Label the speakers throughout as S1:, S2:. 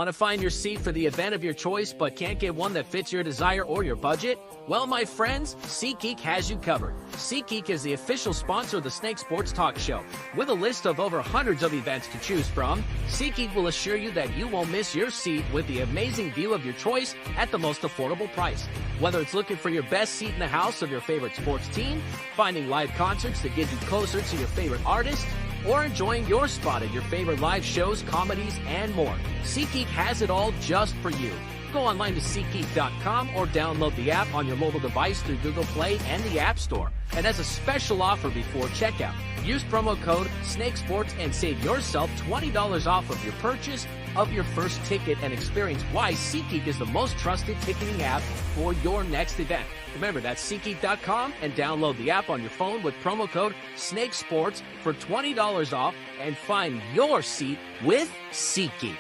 S1: Want to find your seat for the event of your choice but can't get one that fits your desire or your budget? Well, my friends, SeatGeek has you covered. SeatGeek is the official sponsor of the Snake Sports Talk Show. With a list of over hundreds of events to choose from, SeatGeek will assure you that you won't miss your seat with the amazing view of your choice at the most affordable price. Whether it's looking for your best seat in the house of your favorite sports team, finding live concerts that get you closer to your favorite artist, or enjoying your spot at your favorite live shows, comedies, and more, SeatGeek has it all just for you. Go online to SeatGeek.com or download the app on your mobile device through Google Play and the App Store. And as a special offer before checkout, use promo code SNAKESPORTS and save yourself $20 off of your purchase of your first ticket and experience why SeatGeek is the most trusted ticketing app for your next event. Remember, that's SeatGeek.com and download the app on your phone with promo code SNAKESPORTS for $20 off and find your seat with SeatGeek.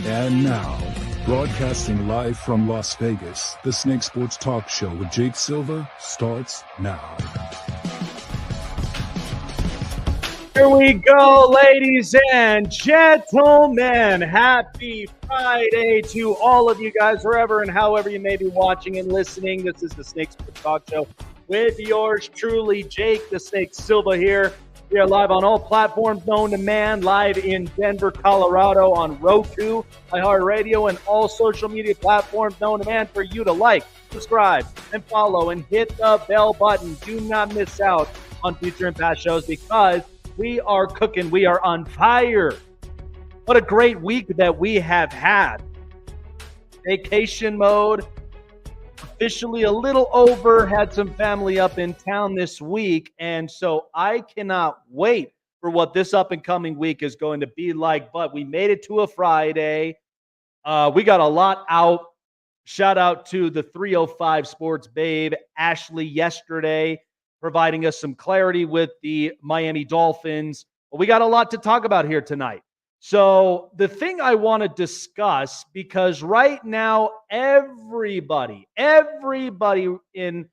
S2: And now, broadcasting live from Las Vegas, the Snake Sports Talk Show with Jake Silva starts now.
S3: Here we go, ladies and gentlemen. Happy Friday to all of you guys, wherever and however you may be watching and listening. This is the Snake Sports Talk Show with yours truly, Jake the Snake Silva here. We are live on all platforms known to man, live in Denver, Colorado on Roku, iHeartRadio, and all social media platforms known to man for you to like, subscribe, and follow, and hit the bell button. Do not miss out on future and past shows because we are cooking. We are on fire. What a great week that we have had. Vacation mode. Officially a little over, had some family up in town this week, and so I cannot wait for what this up-and-coming week is going to be like, but we made it to a Friday. We got a lot out. Shout out to the 305 Sports babe, Ashley, yesterday, providing us some clarity with the Miami Dolphins. But we got a lot to talk about here tonight. So the thing I want to discuss, because right now everybody in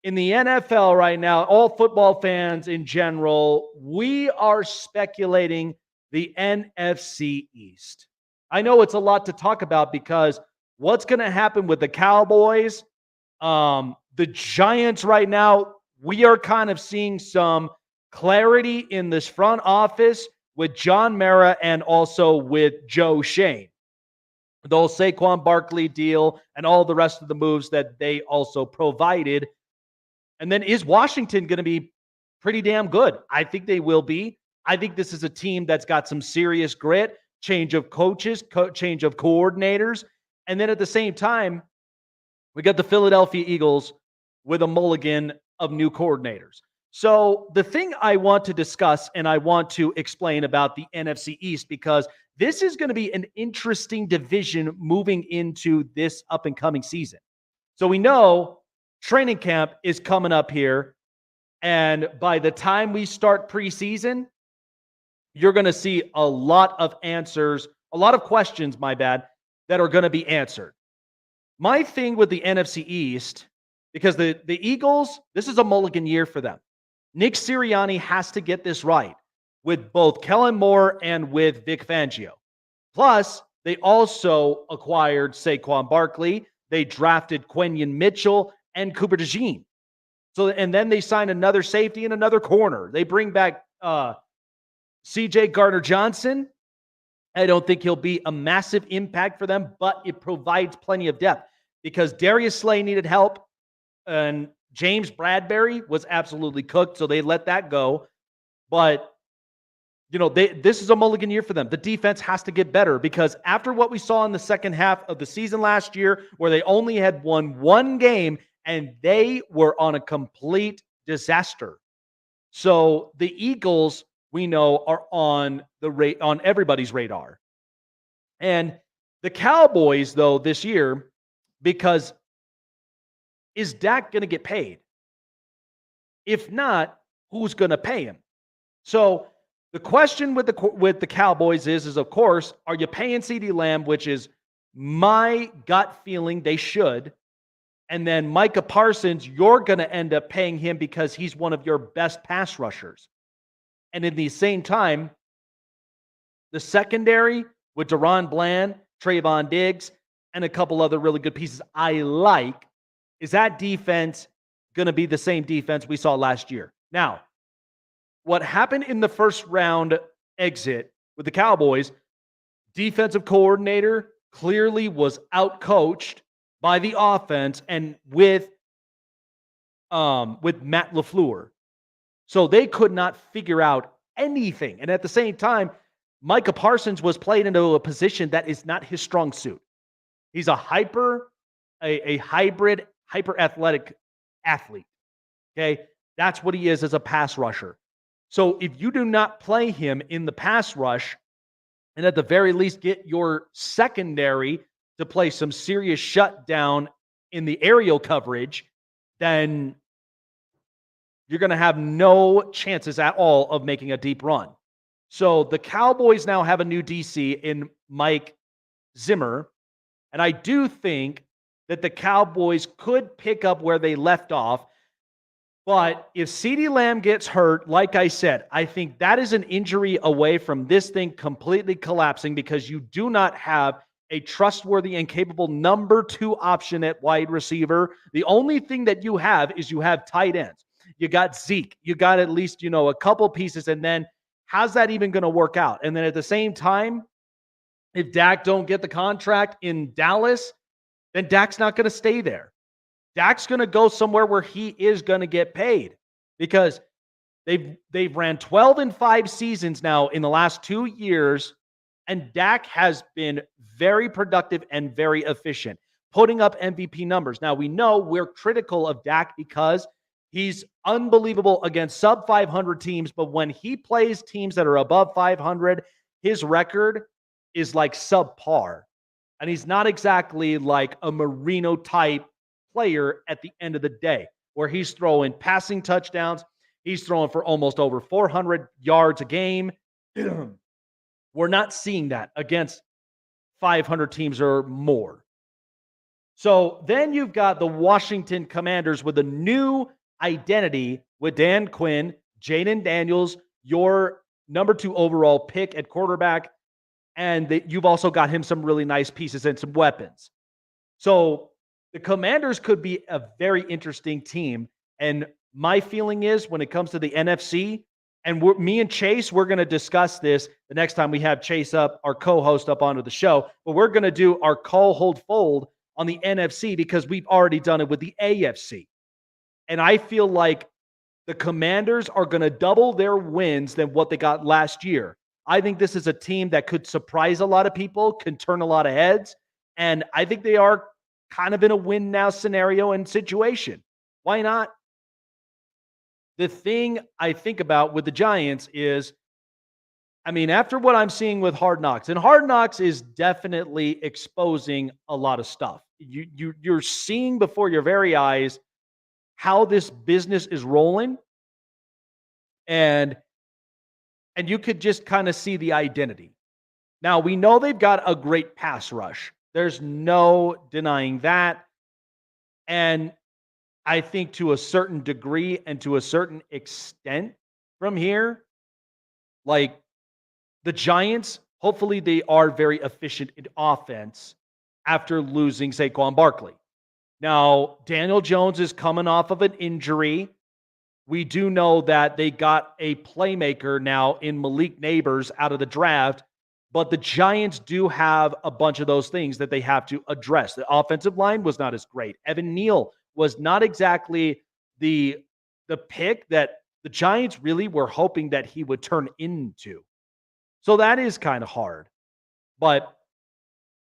S3: the NFL right now, all football fans in general, we are speculating the NFC East. I know it's a lot to talk about because what's going to happen with the Cowboys, the Giants right now, we are kind of seeing some clarity in this front office with John Mara and also with Joe Shane. The whole Saquon Barkley deal and all the rest of the moves that they also provided. And then is Washington going to be pretty damn good? I think they will be. I think this is a team that's got some serious grit, change of coaches, change of coordinators. And then at the same time, we got the Philadelphia Eagles with a mulligan of new coordinators. So the thing I want to discuss and I want to explain about the NFC East, because this is going to be an interesting division moving into this up-and-coming season. So we know training camp is coming up here, and by the time we start preseason, you're going to see a lot of answers, a lot of questions, that are going to be answered. My thing with the NFC East, because the Eagles, this is a mulligan year for them. Nick Sirianni has to get this right with both Kellen Moore and with Vic Fangio. Plus, they also acquired Saquon Barkley. They drafted Quentin Mitchell and Cooper DeJean. And then they signed another safety and another corner. They bring back C.J. Gardner-Johnson. I don't think he'll be a massive impact for them, but it provides plenty of depth because Darius Slay needed help and James Bradbury was absolutely cooked, so they let that go. But, this is a mulligan year for them. The defense has to get better because after what we saw in the second half of the season last year, where they only had won one game and they were on a complete disaster. So the Eagles, we know are on everybody's radar. And the Cowboys, though, this year, because is Dak going to get paid? If not, who's going to pay him? So the question with the Cowboys is of course, are you paying CeeDee Lamb, which is my gut feeling they should, and then Micah Parsons, you're going to end up paying him because he's one of your best pass rushers. And in the same time, the secondary with Deron Bland, Trayvon Diggs, and a couple other really good pieces I like, is that defense going to be the same defense we saw last year? Now, what happened in the first round exit with the Cowboys, defensive coordinator clearly was outcoached by the offense and with Matt LaFleur. So they could not figure out anything. And at the same time, Micah Parsons was played into a position that is not his strong suit. He's a hybrid, hyper athletic athlete. Okay. That's what he is as a pass rusher. So if you do not play him in the pass rush, and at the very least get your secondary to play some serious shutdown in the aerial coverage, then you're going to have no chances at all of making a deep run. So the Cowboys now have a new DC in Mike Zimmer, and I do think that the Cowboys could pick up where they left off. But if CeeDee Lamb gets hurt, like I said, I think that is an injury away from this thing completely collapsing because you do not have a trustworthy and capable number 2 option at wide receiver. The only thing that you have is you have tight ends. You got Zeke. You got at least, a couple pieces. And then how's that even going to work out? And then at the same time, if Dak don't get the contract in Dallas, then Dak's not going to stay there. Dak's going to go somewhere where he is going to get paid because they've ran 12-5 seasons now in the last 2 years, and Dak has been very productive and very efficient, putting up MVP numbers. Now, we know we're critical of Dak because he's unbelievable against sub-500 teams, but when he plays teams that are above 500, his record is like subpar, and he's not exactly like a Marino type player at the end of the day, where he's throwing passing touchdowns. He's throwing for almost over 400 yards a game. We're not seeing that against 500 teams or more. So then you've got the Washington Commanders with a new identity with Dan Quinn, Jaden Daniels, your number 2 overall pick at quarterback, and you've also got him some really nice pieces and some weapons. So the Commanders could be a very interesting team. And my feeling is when it comes to the NFC, and me and Chase, we're going to discuss this the next time we have Chase up, our co-host, up onto the show. But we're going to do our call, hold, fold on the NFC because we've already done it with the AFC. And I feel like the Commanders are going to double their wins than what they got last year. I think this is a team that could surprise a lot of people, can turn a lot of heads. And I think they are kind of in a win now scenario and situation. Why not? The thing I think about with the Giants is, after what I'm seeing with Hard Knocks, and Hard Knocks is definitely exposing a lot of stuff. You're seeing before your very eyes how this business is rolling, and you could just kind of see the identity. Now, we know they've got a great pass rush. There's no denying that. And I think to a certain degree and to a certain extent from here, like the Giants, hopefully they are very efficient in offense after losing Saquon Barkley. Now, Daniel Jones is coming off of an injury. We do know that they got a playmaker now in Malik Neighbors out of the draft. But the Giants do have a bunch of those things that they have to address. The offensive line was not as great. Evan Neal was not exactly the pick that the Giants really were hoping that he would turn into. So that is kind of hard. But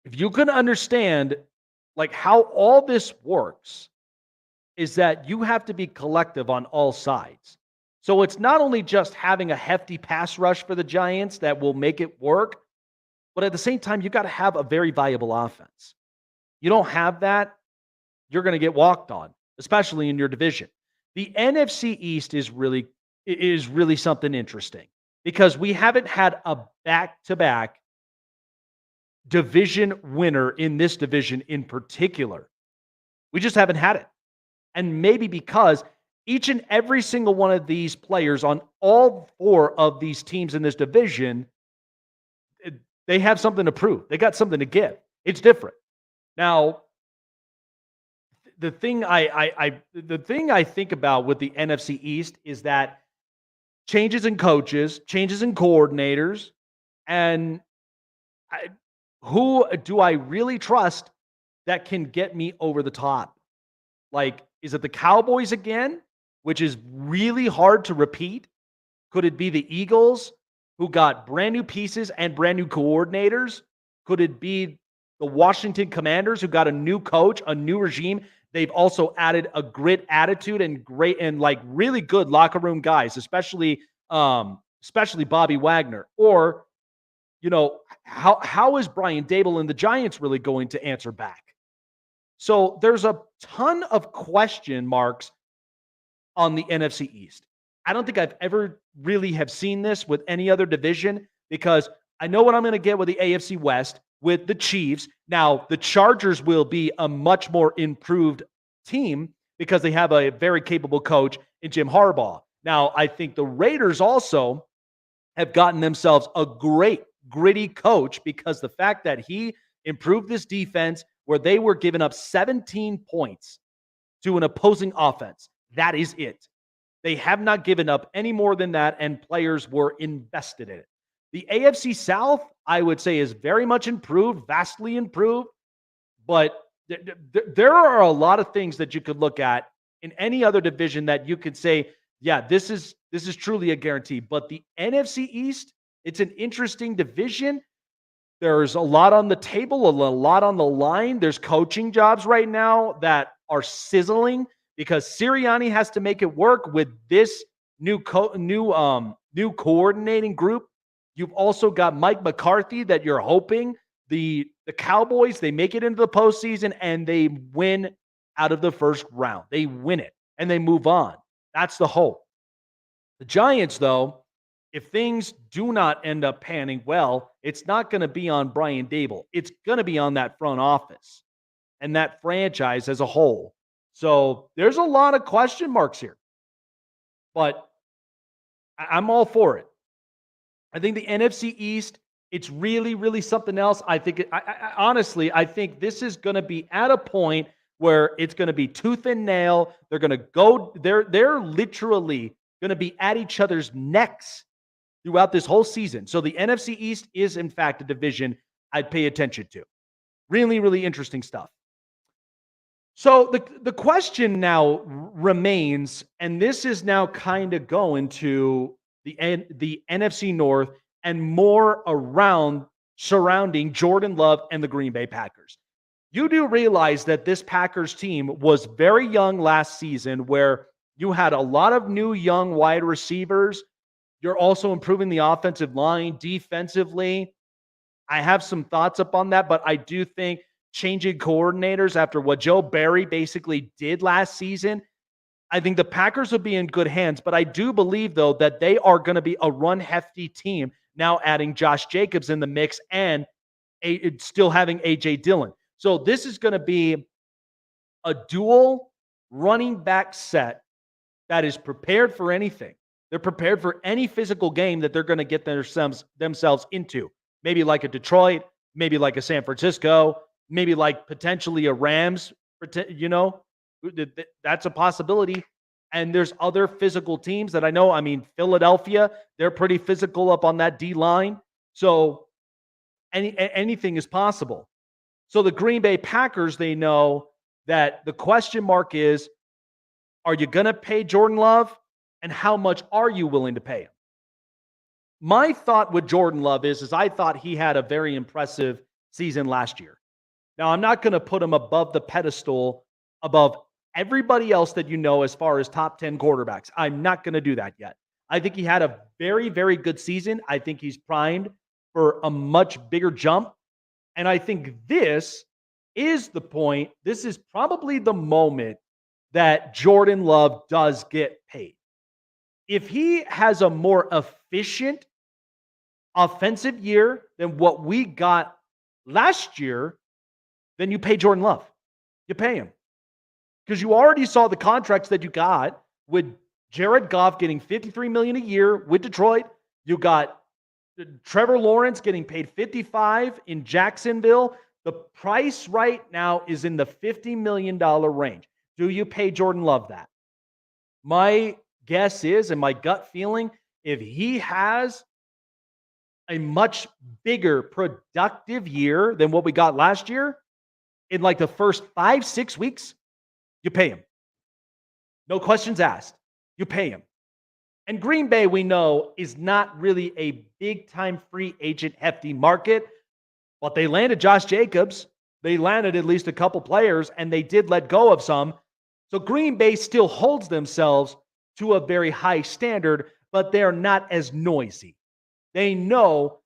S3: if you can understand like how all this works is that you have to be collective on all sides. So it's not only just having a hefty pass rush for the Giants that will make it work, but at the same time, you got to have a very viable offense. You don't have that, you're going to get walked on, especially in your division. The NFC East is really something interesting because we haven't had a back-to-back division winner in this division in particular. We just haven't had it. And maybe because each and every single one of these players on all four of these teams in this division, they have something to prove. They got something to give. It's different. Now, the thing I think about with the NFC East is that changes in coaches, changes in coordinators, and who do I really trust that can get me over the top? Like, is it the Cowboys again, which is really hard to repeat? Could it be the Eagles, who got brand new pieces and brand new coordinators? Could it be the Washington Commanders, who got a new coach, a new regime? They've also added a grit attitude and really good locker room guys, especially Bobby Wagner. Or, how is Brian Daboll and the Giants really going to answer back? So there's a ton of question marks on the NFC East. I don't think I've ever really have seen this with any other division because I know what I'm going to get with the AFC West with the Chiefs. Now, the Chargers will be a much more improved team because they have a very capable coach in Jim Harbaugh. Now, I think the Raiders also have gotten themselves a great, gritty coach because the fact that he improved this defense where they were giving up 17 points to an opposing offense. That is it. They have not given up any more than that, and players were invested in it. The AFC South, I would say, is very much improved, vastly improved, but there are a lot of things that you could look at in any other division that you could say, yeah, this is truly a guarantee. But the NFC East, it's an interesting division. There's a lot on the table, a lot on the line. There's coaching jobs right now that are sizzling because Sirianni has to make it work with this new coordinating group. You've also got Mike McCarthy that you're hoping the Cowboys, they make it into the postseason and they win out of the first round. They win it and they move on. That's the hope. The Giants, though, if things do not end up panning well, it's not going to be on Brian Daboll. It's going to be on that front office and that franchise as a whole. So there's a lot of question marks here. But I'm all for it. I think the NFC East, it's really, really something else. I think, honestly, I think this is going to be at a point where it's going to be tooth and nail. They're going to go, they're literally going to be at each other's necks throughout this whole season. So the NFC East is, in fact, a division I'd pay attention to. Really, really interesting stuff. So the question now remains, and this is now kind of going to the NFC North and more surrounding Jordan Love and the Green Bay Packers. You do realize that this Packers team was very young last season, where you had a lot of new young wide receivers. You're also improving the offensive line defensively. I have some thoughts up on that, but I do think changing coordinators after what Joe Barry basically did last season, I think the Packers will be in good hands. But I do believe, though, that they are going to be a run-hefty team now, adding Josh Jacobs in the mix and still having A.J. Dillon. So this is going to be a dual running back set that is prepared for anything. They're prepared for any physical game that they're going to get themselves into. Maybe like a Detroit, maybe like a San Francisco, maybe like potentially a Rams. That's a possibility. And there's other physical teams that I know. I mean, Philadelphia, they're pretty physical up on that D-line. So anything is possible. So the Green Bay Packers, they know that the question mark is, are you going to pay Jordan Love? And how much are you willing to pay him? My thought with Jordan Love is I thought he had a very impressive season last year. Now, I'm not going to put him above the pedestal above everybody else that you know as far as top 10 quarterbacks. I'm not going to do that yet. I think he had a very, very good season. I think he's primed for a much bigger jump. And I think this is the point. This is probably the moment that Jordan Love does get paid. If he has a more efficient offensive year than what we got last year, then you pay Jordan Love. You pay him. Because you already saw the contracts that you got with Jared Goff getting $53 million a year with Detroit. You got Trevor Lawrence getting paid $55 in Jacksonville. The price right now is in the $50 million range. Do you pay Jordan Love that? My guess is, and my gut feeling, if he has a much bigger productive year than what we got last year, in like the first 5-6 weeks, you pay him. No questions asked. You pay him. And Green Bay, we know, is not really a big-time free agent hefty market, but they landed Josh Jacobs. They landed at least a couple players, and they did let go of some. So Green Bay still holds themselves to a very high standard, but they're not as noisy. They know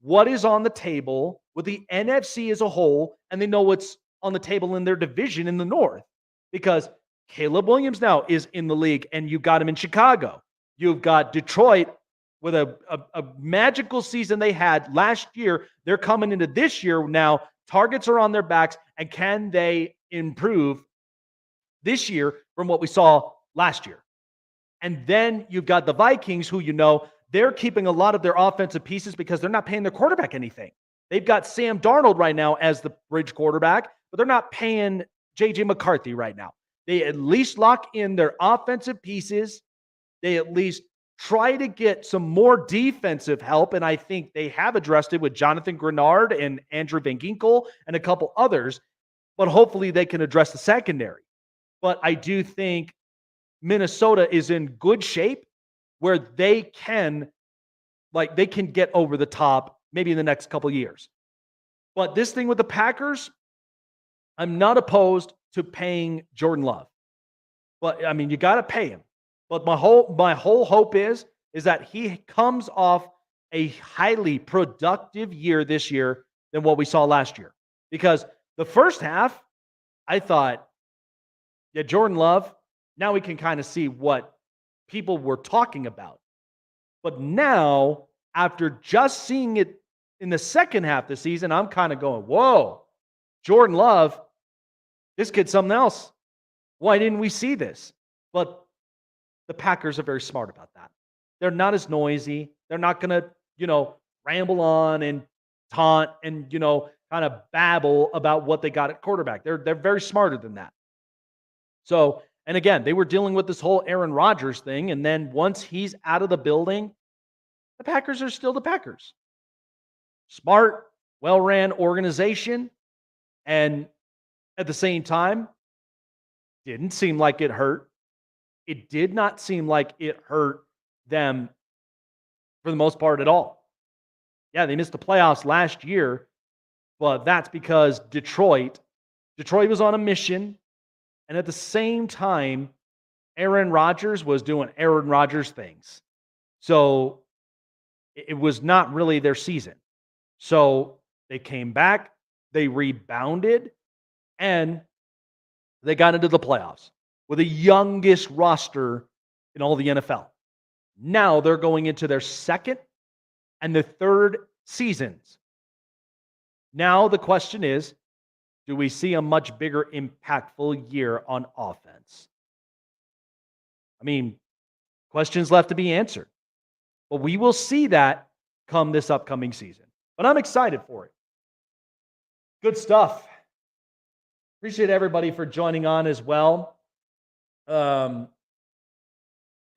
S3: what is on the table with the NFC as a whole, and they know what's on the table in their division in the North. Because Caleb Williams now is in the league, and you've got him in Chicago. You've got Detroit with a magical season they had last year. They're coming into this year now. Targets are on their backs, and can they improve this year from what we saw last year? And then you've got the Vikings, who they're keeping a lot of their offensive pieces because they're not paying their quarterback anything. They've got Sam Darnold right now as the bridge quarterback, but they're not paying J.J. McCarthy right now. They at least lock in their offensive pieces. They at least try to get some more defensive help, and I think they have addressed it with Jonathan Grenard and Andrew Van Ginkel and a couple others, but hopefully they can address the secondary. But I do think Minnesota is in good shape where they can get over the top maybe in the next couple years. But this thing with the Packers, I'm not opposed to paying Jordan Love. But I mean, you got to pay him. But my whole hope is that he comes off a highly productive year this year than what we saw last year. Because the first half, I thought, yeah, Jordan Love, now we can kind of see what people were talking about. But now, after just seeing it in the second half of the season, I'm kind of going, whoa, Jordan Love, this kid's something else. Why didn't we see this? But the Packers are very smart about that. They're not as noisy. They're not going to, ramble on and taunt and, kind of babble about what they got at quarterback. They're very smarter than that. So, and again, they were dealing with this whole Aaron Rodgers thing. And then once he's out of the building, the Packers are still the Packers. Smart, well-ran organization. And at the same time, didn't seem like it hurt. It did not seem like it hurt them for the most part at all. Yeah, they missed the playoffs last year, but that's because Detroit was on a mission. And at the same time, Aaron Rodgers was doing Aaron Rodgers things. So it was not really their season. So they came back, they rebounded, and they got into the playoffs with the youngest roster in all the NFL. Now they're going into their second and the third seasons. Now the question is, do we see a much bigger impactful year on offense? I mean, questions left to be answered. But we will see that come this upcoming season. But I'm excited for it. Good stuff. Appreciate everybody for joining on as well. Again,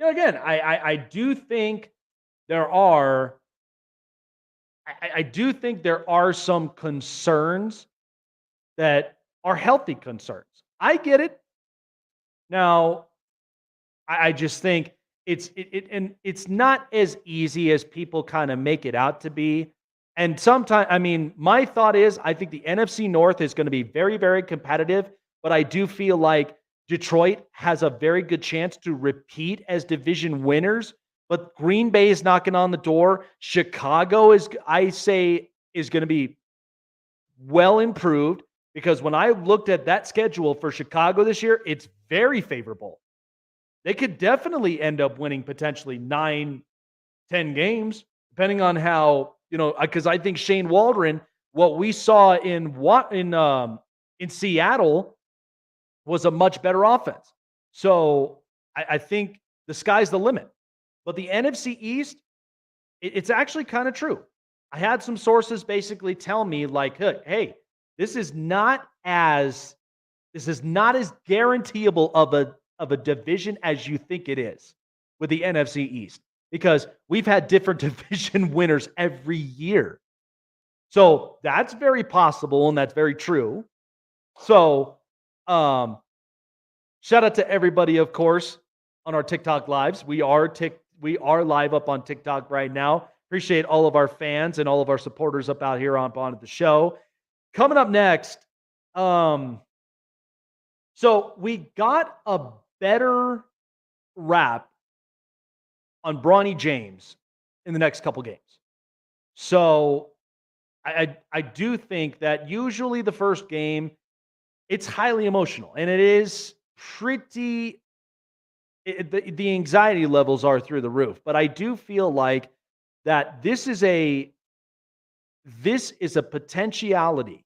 S3: I do think there are some concerns that are healthy concerns. I get it. Now, I just think it's not as easy as people kind of make it out to be. And sometimes, I mean, my thought is I think the NFC North is going to be very, very competitive, but I do feel like Detroit has a very good chance to repeat as division winners, but Green Bay is knocking on the door. Chicago is going to be well improved, because when I looked at that schedule for Chicago this year, it's very favorable. They could definitely end up winning potentially 9-10 games, depending on how, because I think Shane Waldron, what we saw in Seattle, was a much better offense. So I think the sky's the limit. But the NFC East, it's actually kind of true. I had some sources basically tell me, like, hey, this is not as guaranteeable of a division as you think it is with the NFC East, because we've had different division winners every year. So that's very possible, and that's very true. So shout out to everybody, of course, on our TikTok lives. We are live up on TikTok right now. Appreciate all of our fans and all of our supporters up out here on the show. Coming up next, so we got a better rap on Bronny James in the next couple games. So I do think that usually the first game, it's highly emotional, and it is pretty. The anxiety levels are through the roof, but I do feel like that this is a potentiality.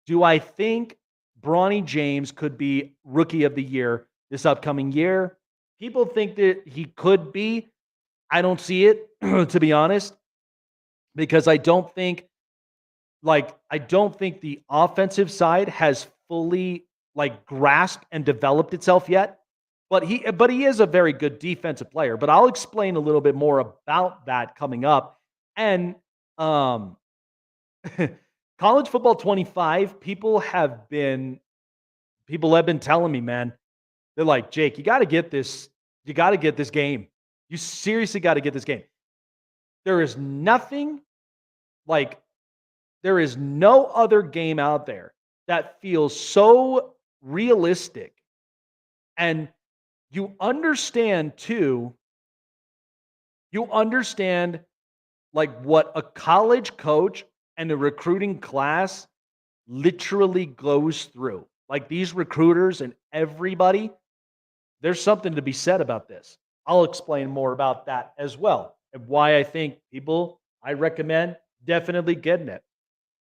S3: Do I think Bronny James could be Rookie of the Year this upcoming year? People think that he could be. I don't see it, to be honest, because I don't think the offensive side has fully grasped and developed itself yet. But he is a very good defensive player. But I'll explain a little bit more about that coming up. And College Football 25, people have been telling me, man, they're like, Jake, you got to get this. You got to get this game. You seriously got to get this game. There is nothing there is no other game out there that feels so realistic. And you understand what a college coach and a recruiting class literally goes through. Like, these recruiters and everybody, there's something to be said about this. I'll explain more about that as well, and why I think I recommend definitely getting it.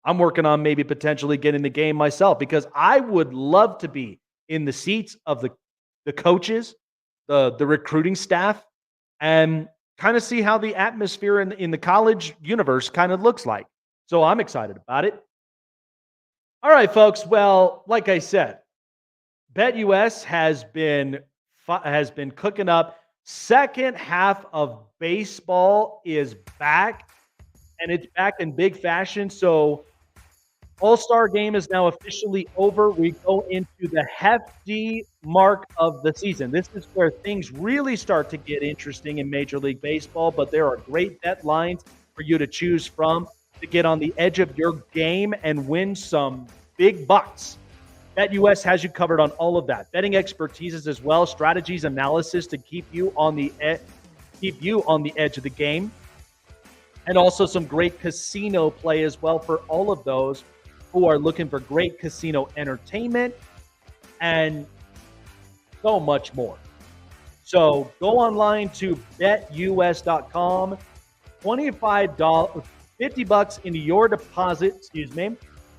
S3: I'm working on maybe potentially getting the game myself, because I would love to be in the seats of the coaches, the recruiting staff, and kind of see how the atmosphere in the college universe kind of looks like. So I'm excited about it. All right, folks. Well, like I said, BetUS has been cooking up. Second half of baseball is back, and it's back in big fashion. So All-Star game is now officially over. We go into the hefty mark of the season. This is where things really start to get interesting in Major League Baseball, but there are great deadlines for you to choose from to get on the edge of your game and win some big bucks. BetUS has you covered on all of that. Betting expertise as well, strategies, analysis to keep you on the edge of the game, and also some great casino play as well for all of those who are looking for great casino entertainment and so much more. So go online to betus.com. $25, $50 into your deposit,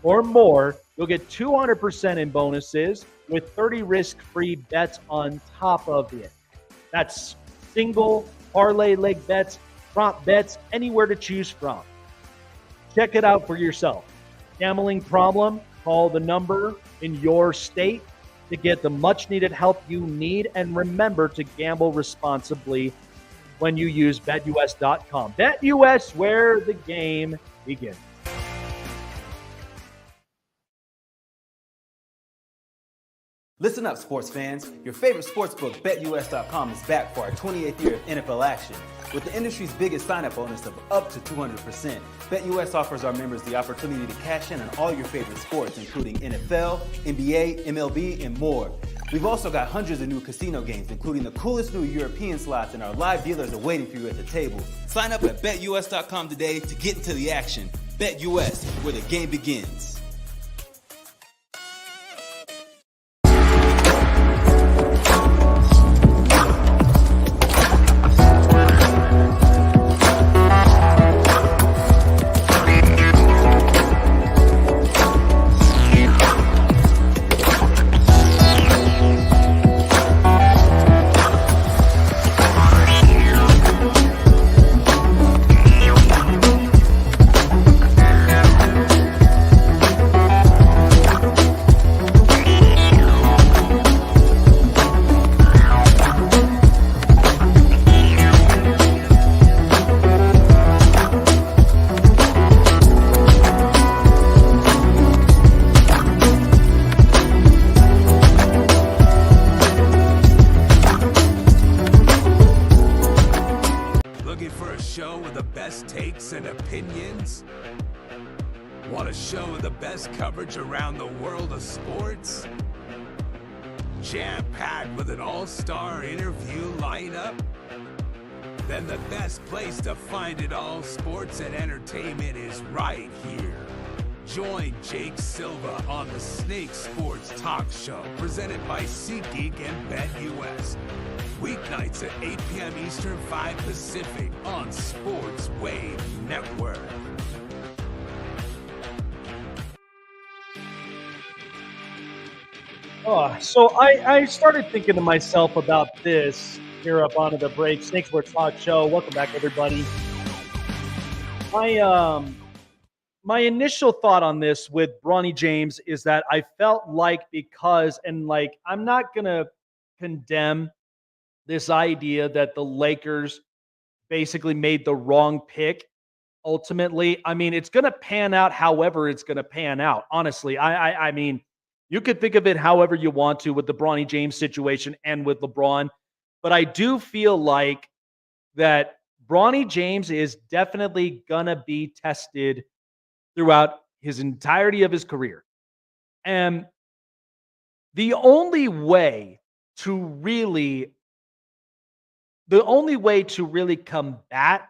S3: or more. You'll get 200% in bonuses with 30 risk-free bets on top of it. That's single, parlay leg bets, prop bets, anywhere to choose from. Check it out for yourself. Gambling problem? Call the number in your state to get the much-needed help you need. And remember to gamble responsibly when you use BetUS.com. BetUS, where the game begins.
S4: Listen up, sports fans. Your favorite sportsbook, BetUS.com, is back for our 28th year of NFL action. With the industry's biggest sign-up bonus of up to 200%, BetUS offers our members the opportunity to cash in on all your favorite sports, including NFL, NBA, MLB, and more. We've also got hundreds of new casino games, including the coolest new European slots, and our live dealers are waiting for you at the table. Sign up at BetUS.com today to get into the action. BetUS, where the game begins.
S5: Around the world of sports, jam-packed with an all-star interview lineup, then the best place to find it all, sports and entertainment, is right here. Join Jake Silva on the Snake Sports Talk Show, presented by SeatGeek and BetUS. Weeknights at 8 p.m. Eastern, 5 Pacific on Sports Wave Network.
S3: So I started thinking to myself about this here up onto the break. Snake Sports Talk Show. Welcome back, everybody. My initial thought on this with Bronny James is that I felt like I'm not going to condemn this idea that the Lakers basically made the wrong pick. Ultimately, I mean, it's going to pan out however it's going to pan out. Honestly, I mean, you could think of it however you want to with the Bronny James situation and with LeBron. But I do feel like that Bronny James is definitely going to be tested throughout his entirety of his career. And the only way to really combat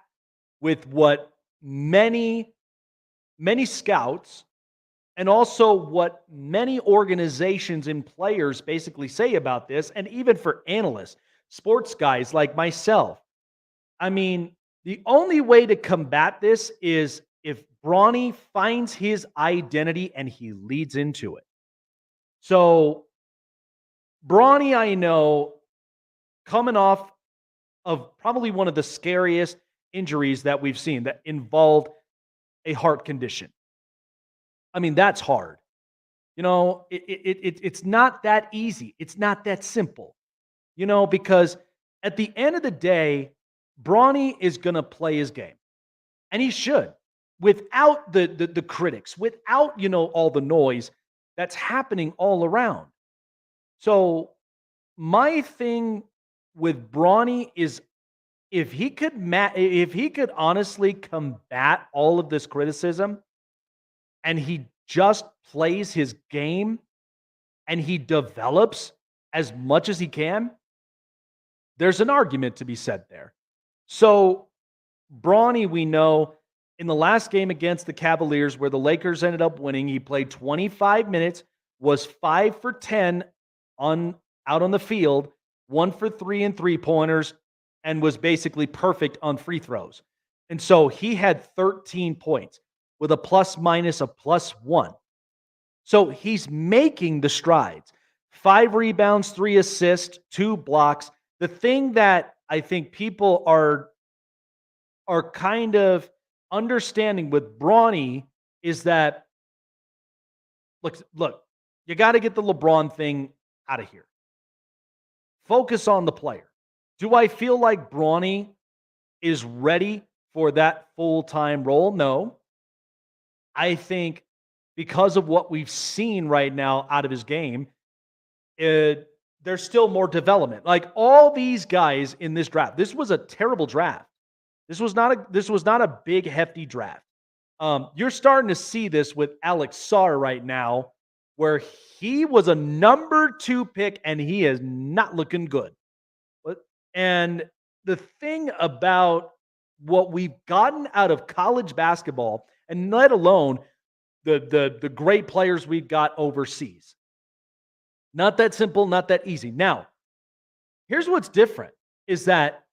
S3: with what many scouts and also what many organizations and players basically say about this, and even for analysts, sports guys like myself, I mean, the only way to combat this is if Bronny finds his identity and he leads into it. So, Bronny, I know, coming off of probably one of the scariest injuries that we've seen that involved a heart condition. I mean, that's hard. You know, it's not that easy. It's not that simple, you know, because at the end of the day, Bronny is going to play his game, and he should, without the critics, without, you know, all the noise that's happening all around. So my thing with Bronny is if he could honestly combat all of this criticism, and he just plays his game and he develops as much as he can, there's an argument to be said there. So, Bronny, we know in the last game against the Cavaliers, where the Lakers ended up winning, he played 25 minutes, was 5 for 10 out on the field, 1 for 3 in three-pointers, and was basically perfect on free throws. And so he had 13 points with a plus-minus of +1. So he's making the strides. 5 rebounds, 3 assists, 2 blocks. The thing that I think people are kind of understanding with Bronny is that, look, you got to get the LeBron thing out of here. Focus on the player. Do I feel like Bronny is ready for that full-time role? No. I think because of what we've seen right now out of his game, there's still more development. Like all these guys in this draft, this was a terrible draft. This was not a big, hefty draft. You're starting to see this with Alex Sarr right now, where he was a number 2 pick and he is not looking good. And the thing about what we've gotten out of college basketball, and let alone the great players we've got overseas, not that simple, not that easy. Now, here's what's different is that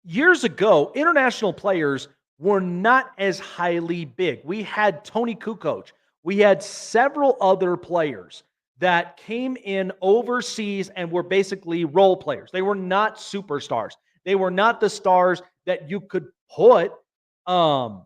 S3: years ago, international players were not as highly big. We had Tony Kukoc. We had several other players that came in overseas and were basically role players. They were not superstars. They were not the stars that you could put on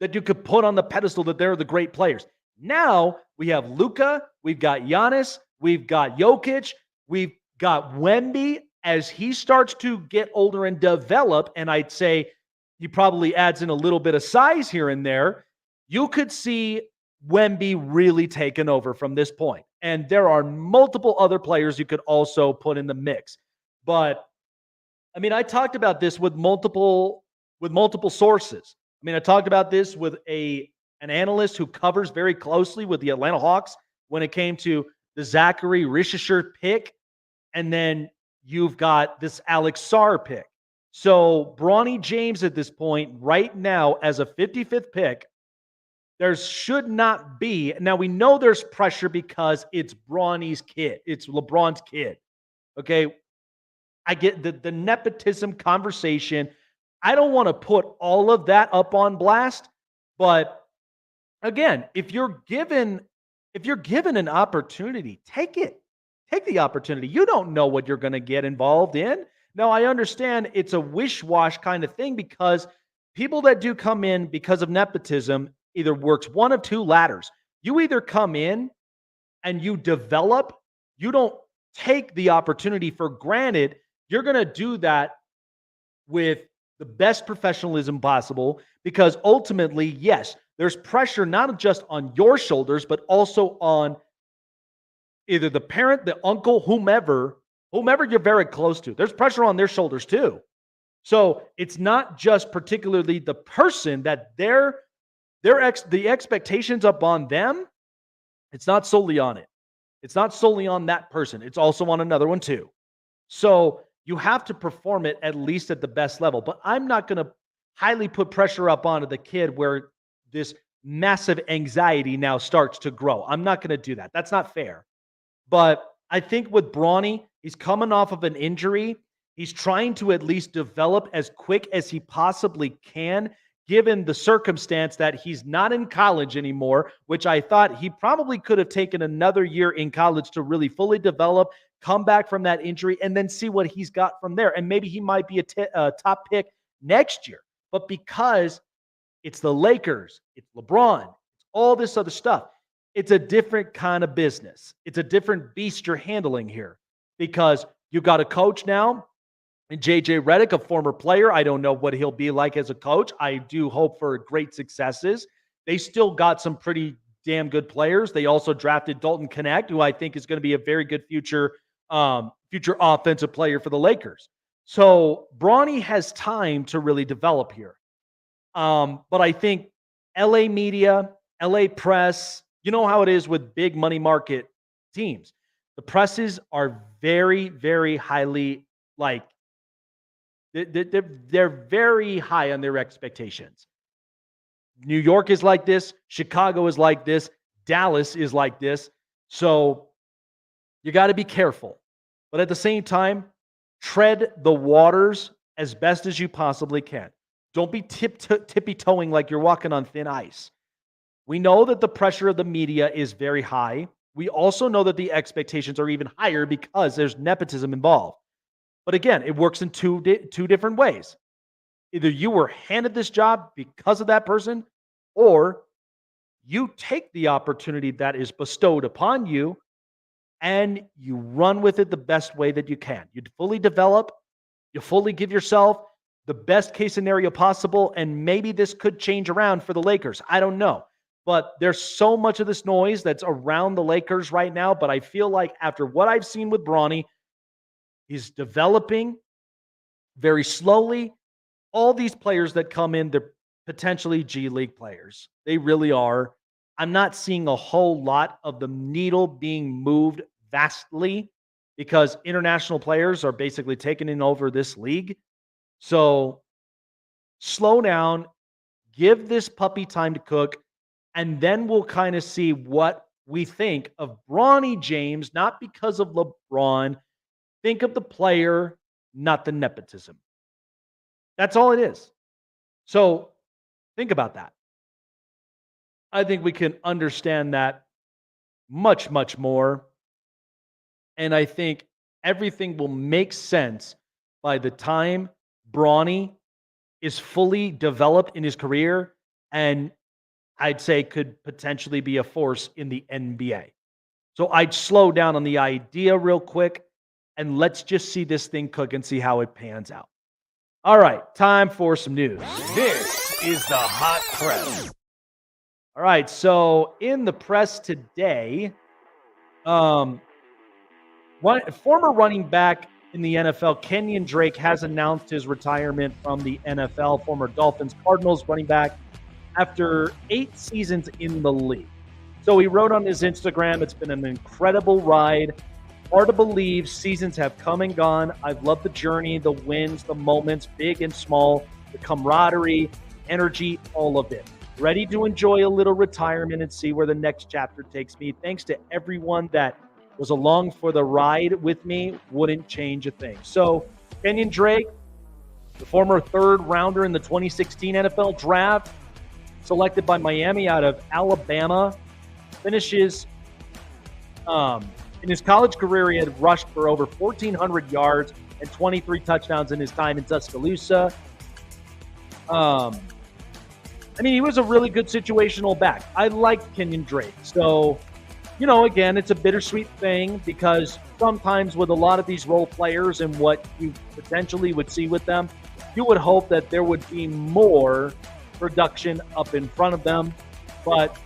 S3: the pedestal that they're the great players. Now we have Luka, we've got Giannis, we've got Jokic, we've got Wemby as he starts to get older and develop, and I'd say he probably adds in a little bit of size here and there. You could see Wemby really taken over from this point. And there are multiple other players you could also put in the mix. But I mean, I talked about this with multiple sources. I mean, I talked about this with an analyst who covers very closely with the Atlanta Hawks when it came to the Zachary Rishisher pick. And then you've got this Alex Sarr pick. So Bronny James at this point right now as a 55th pick, there should not be. Now, we know there's pressure because it's Bronny's kid. It's LeBron's kid. Okay? I get the nepotism conversation. I don't want to put all of that up on blast. But again, if you're given an opportunity, take it. Take the opportunity. You don't know what you're going to get involved in. Now, I understand it's a wish-wash kind of thing because people that do come in because of nepotism either works one of two ladders. You either come in and you develop. You don't take the opportunity for granted. You're going to do that with the best professionalism possible because ultimately, yes, there's pressure not just on your shoulders, but also on either the parent, the uncle, whomever you're very close to. There's pressure on their shoulders too. So it's not just particularly the person that the expectations up on them. It's not solely on it. It's not solely on that person. It's also on another one too. So you have to perform it at least at the best level. But I'm not going to highly put pressure up onto the kid where this massive anxiety now starts to grow. I'm not going to do that. That's not fair. But I think with Bronny, he's coming off of an injury. He's trying to at least develop as quick as he possibly can, given the circumstance that he's not in college anymore, which I thought he probably could have taken another year in college to really fully develop, come back from that injury, and then see what he's got from there. And maybe he might be a top pick next year. But because it's the Lakers, it's LeBron, it's all this other stuff, it's a different kind of business. It's a different beast you're handling here because you've got a coach now, and JJ Redick, a former player. I don't know what he'll be like as a coach. I do hope for great successes. They still got some pretty damn good players. They also drafted Dalton Knecht, who I think is going to be a very good future offensive player for the Lakers. So Bronny has time to really develop here. But I think LA media, LA press, you know how it is with big money market teams. The presses are very, very highly they're very high on their expectations. New York is like this. Chicago is like this. Dallas is like this. So you got to be careful. But at the same time, tread the waters as best as you possibly can. Don't be tippy-toeing like you're walking on thin ice. We know that the pressure of the media is very high. We also know that the expectations are even higher because there's nepotism involved. But again, it works in two different ways. Either you were handed this job because of that person, or you take the opportunity that is bestowed upon you and you run with it the best way that you can. You fully develop, you fully give yourself the best case scenario possible, and maybe this could change around for the Lakers. I don't know. But there's so much of this noise that's around the Lakers right now. But I feel like after what I've seen with Bronny, he's developing very slowly. All these players that come in, they're potentially G League players. They really are. I'm not seeing a whole lot of the needle being moved vastly because international players are basically taking over this league. So slow down, give this puppy time to cook, and then we'll kind of see what we think of Bronny James, not because of LeBron. Think of the player, not the nepotism. That's all it is. So think about that. I think we can understand that much, much more. And I think everything will make sense by the time Bronny is fully developed in his career, and I'd say could potentially be a force in the NBA. So I'd slow down on the idea real quick, and let's just see this thing cook and see how it pans out. All right, time for some news.
S5: This is the Hot Press.
S3: All right, so in the press today, former running back in the NFL, Kenyon Drake, has announced his retirement from the NFL. Former Dolphins, Cardinals running back after 8 seasons in the league. So he wrote on his Instagram, "It's been an incredible ride. Hard to believe seasons have come and gone. I've loved the journey, the wins, the moments, big and small, the camaraderie, energy, all of it. Ready to enjoy a little retirement and see where the next chapter takes me. Thanks to everyone that was along for the ride with me. Wouldn't change a thing." So Kenyon Drake, the former 3rd rounder in the 2016 NFL draft, selected by Miami out of Alabama, finishes in his college career. He had rushed for over 1,400 yards and 23 touchdowns in his time in Tuscaloosa. He was a really good situational back. I like Kenyon Drake. So, again, it's a bittersweet thing because sometimes with a lot of these role players and what you potentially would see with them, you would hope that there would be more production up in front of them. But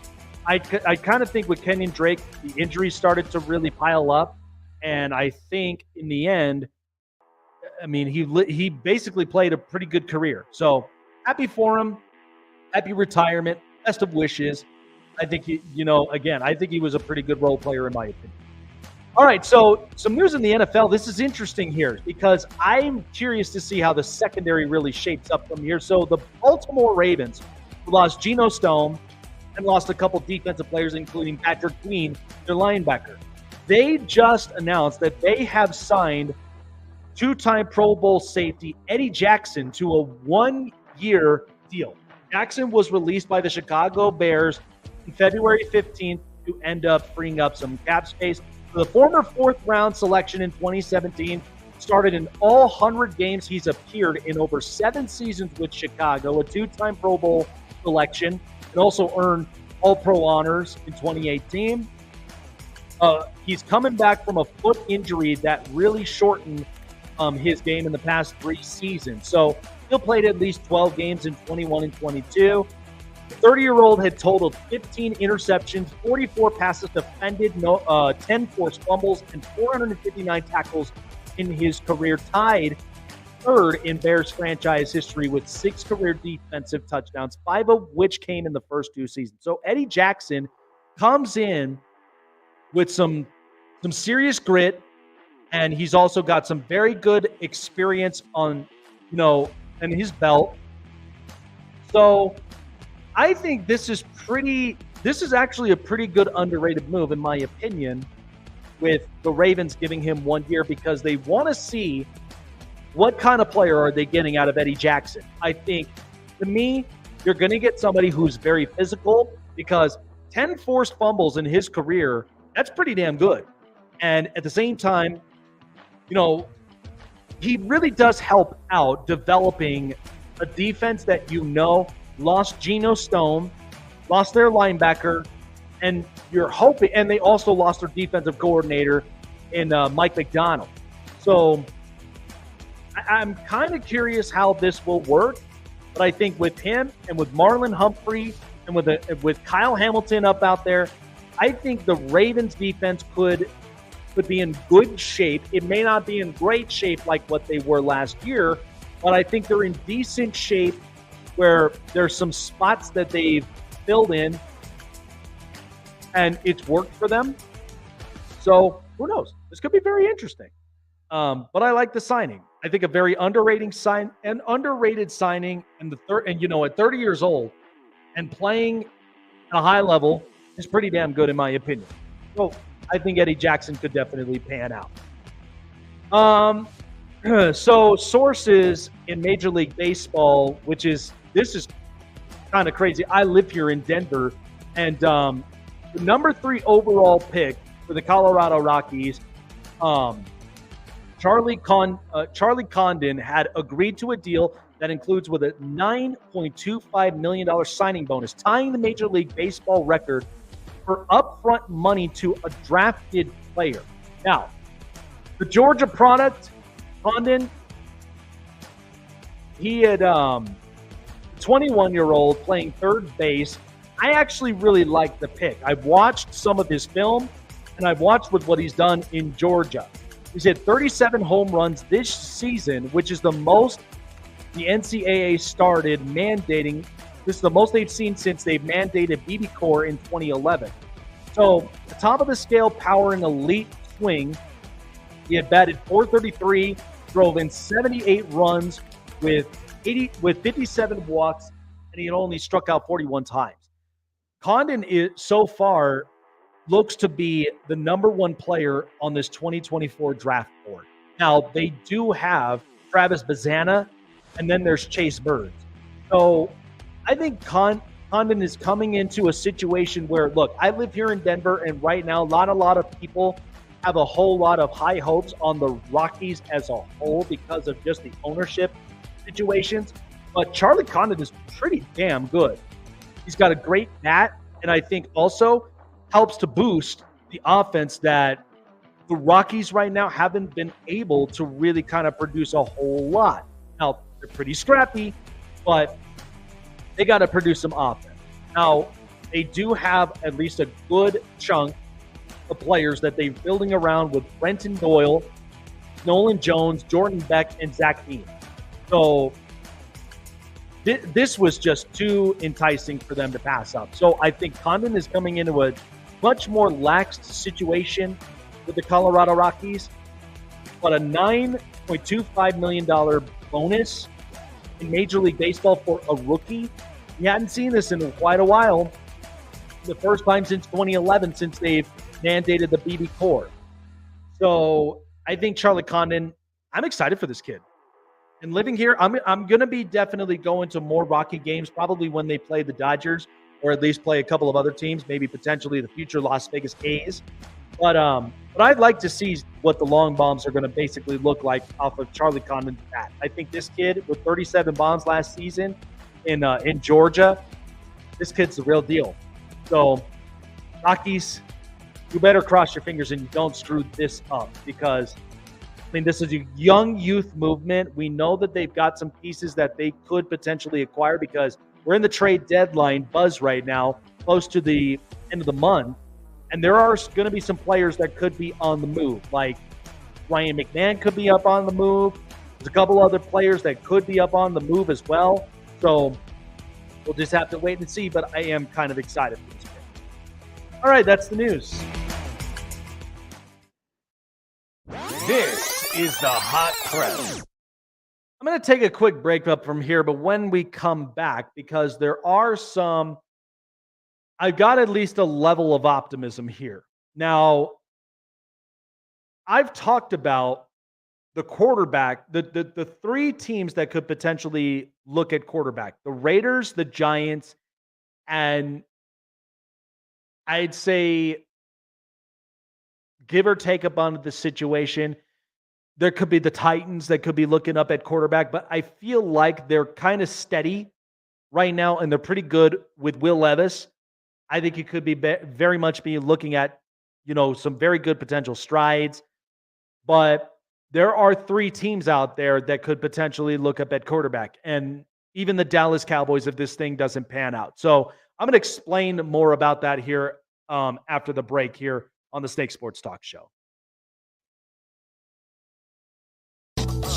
S3: I kind of think with Kenyon Drake, the injuries started to really pile up. And I think in the end, he basically played a pretty good career. So happy for him. Happy retirement. Best of wishes. I think I think he was a pretty good role player in my opinion. All right, so some news in the NFL. This is interesting here because I'm curious to see how the secondary really shapes up from here. So the Baltimore Ravens, who lost Geno Stone and lost a couple defensive players, including Patrick Queen, their linebacker. They just announced that they have signed 2-time Pro Bowl safety Eddie Jackson to a 1-year deal. Jackson was released by the Chicago Bears on February 15th to end up freeing up some cap space. The former 4th-round selection in 2017 started in all 100 games he's appeared in over 7 seasons with Chicago, a 2-time Pro Bowl selection, and also earned All-Pro honors in 2018. He's coming back from a foot injury that really shortened his game in the past 3 seasons. So he'll played at least 12 games in 21 and 22. The 30-year-old had totaled 15 interceptions, 44 passes defended, 10 forced fumbles, and 459 tackles in his career, tied 3rd in Bears franchise history with 6 career defensive touchdowns, 5 of which came in the first 2 seasons. So Eddie Jackson comes in with some serious grit, and he's also got some very good experience on, in his belt. So I think this is actually a pretty good underrated move, in my opinion, with the Ravens giving him 1 year because they want to see what kind of player are they getting out of Eddie Jackson. I think, to me, you're going to get somebody who's very physical because 10 forced fumbles in his career, that's pretty damn good. And at the same time, he really does help out developing a defense that lost Geno Stone, lost their linebacker, and you're hoping, and they also lost their defensive coordinator in Mike McDonald. So I'm kind of curious how this will work, but I think with him and with Marlon Humphrey and with Kyle Hamilton up out there, I think the Ravens defense could be in good shape. It may not be in great shape like what they were last year, but I think they're in decent shape where there's some spots that they've filled in. and it's worked for them. So who knows? This could be very interesting. But I like the signing. I think a very underrated signing in the third, and at 30 years old and playing at a high level is pretty damn good in my opinion. So I think Eddie Jackson could definitely pan out. So sources in Major League Baseball, this is kind of crazy. I live here in Denver, and the number 3 overall pick for the Colorado Rockies, Charlie Condon had agreed to a deal that includes with a $9.25 million signing bonus, tying the Major League Baseball record for upfront money to a drafted player. Now, the Georgia product, Condon, he had 21-year-old playing third base. I actually really like the pick. I've watched some of his film, and I've watched with what he's done in Georgia. He's hit 37 home runs this season, which is the most the NCAA started mandating. This is the most they've seen since they've mandated BB Core in 2011. So, the top of the scale power and elite swing. He had batted .433, drove in 78 runs with 57 walks, and he had only struck out 41 times. Condon so far looks to be the number 1 player on this 2024 draft board. Now, they do have Travis Bazana, and then there's Chase Birds. So I think Condon is coming into a situation where, look, I live here in Denver, and right now a lot of people have a whole lot of high hopes on the Rockies as a whole because of just the ownership situations. But Charlie Condon is pretty damn good. He's got a great bat, and I think also helps to boost the offense that the Rockies right now haven't been able to really kind of produce a whole lot. Now, they're pretty scrappy, but they got to produce some offense. Now, they do have at least a good chunk of players that they're building around with Brenton Doyle, Nolan Jones, Jordan Beck, and Zach Dean. So this was just too enticing for them to pass up. So I think Condon is coming into a much more laxed situation with the Colorado Rockies, but a $9.25 million bonus in Major League Baseball for a rookie. We hadn't seen this in quite a while. The first time since 2011, since they've mandated the BB Core. So I think Charlie Condon, I'm excited for this kid. And living here, I'm going to be definitely going to more Rocky games, probably when they play the Dodgers, or at least play a couple of other teams, maybe potentially the future Las Vegas A's. But I'd like to see what the long bombs are going to basically look like off of Charlie Condon's bat. I think this kid with 37 bombs last season in Georgia, this kid's the real deal. So, Rockies, you better cross your fingers and you don't screw this up because, this is a young youth movement. We know that they've got some pieces that they could potentially acquire because we're in the trade deadline buzz right now, close to the end of the month. And there are going to be some players that could be on the move, like Ryan McMahon could be up on the move. There's a couple other players that could be up on the move as well. So we'll just have to wait and see, but I am kind of excited for this game. All right, that's the news.
S5: This is the Hot Press.
S3: I'm going to take a quick break up from here, but when we come back, because there are I've got at least a level of optimism here. Now, I've talked about the quarterback, the 3 teams that could potentially look at quarterback: the Raiders, the Giants, and I'd say, give or take upon the situation, there could be the Titans that could be looking up at quarterback, but I feel like they're kind of steady right now, and they're pretty good with Will Levis. I think you could be very much be looking at, some very good potential strides. But there are 3 teams out there that could potentially look up at quarterback, and even the Dallas Cowboys if this thing doesn't pan out. So I'm going to explain more about that here after the break here on the Snake Sports Talk Show.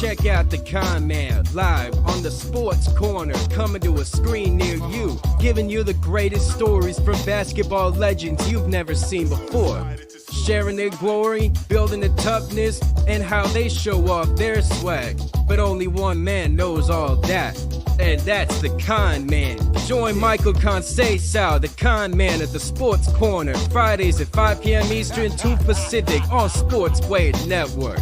S6: Check out the Con Man live on the Sports Corner, coming to a screen near you, giving you the greatest stories from basketball legends you've never seen before. Sharing their glory, building the toughness, and how they show off their swag. But only one man knows all that, and that's the Con Man. Join Michael Conceição, the Con Man, at the Sports Corner, Fridays at 5 p.m. Eastern, 2 Pacific on Sports Wave Network.